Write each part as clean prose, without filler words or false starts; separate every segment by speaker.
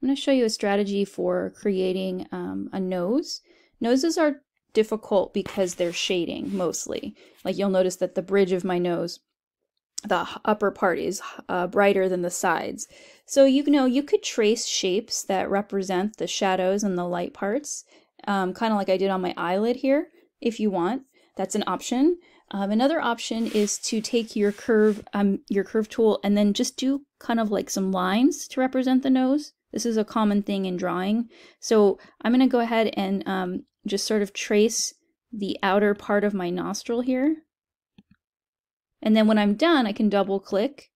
Speaker 1: I'm going to show you a strategy for creating a nose. Noses are difficult because they're shading mostly. Like you'll notice that the bridge of my nose, the upper part is brighter than the sides. So you know, you could trace shapes that represent the shadows and the light parts, kind of like I did on my eyelid here, if you want. That's an option. Another option is to take your curve tool and then just do kind of like some lines to represent the nose. This is a common thing in drawing. So I'm going to go ahead and just sort of trace the outer part of my nostril here. And then when I'm done, I can double click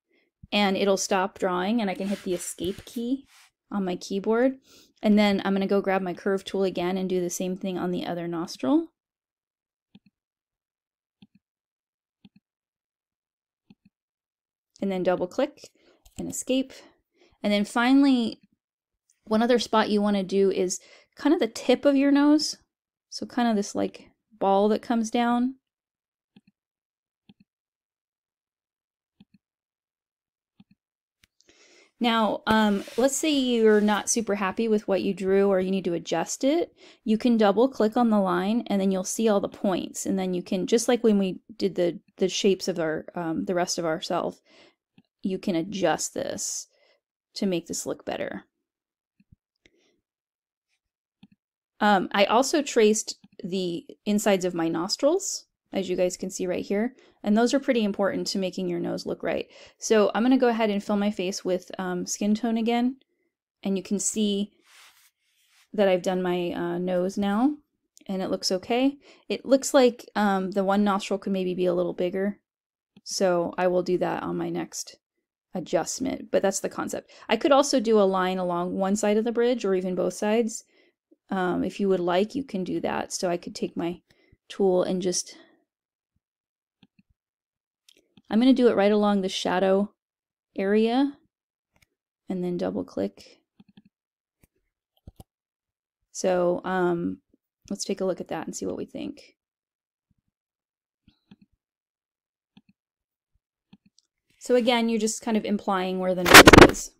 Speaker 1: and it'll stop drawing, and I can hit the escape key on my keyboard. And then I'm going to go grab my curve tool again and do the same thing on the other nostril. And then double click and escape. And then finally, one other spot you want to do is kind of the tip of your nose. So kind of this like ball that comes down. Now, let's say you're not super happy with what you drew or you need to adjust it. You can double click on the line and then you'll see all the points. And then you can, just like when we did the shapes of our the rest of ourselves, you can adjust this to make this look better. I also traced the insides of my nostrils, as you guys can see right here, and those are pretty important to making your nose look right. So I'm going to go ahead and fill my face with skin tone again, and you can see that I've done my nose now, and it looks okay. It looks like the one nostril could maybe be a little bigger, so I will do that on my next adjustment, but that's the concept. I could also do a line along one side of the bridge or even both sides. If you would like, you can do that. So I could take my tool and just, I'm going to do it right along the shadow area and then double click. So let's take a look at that and see what we think. So again, you're just kind of implying where the nose is.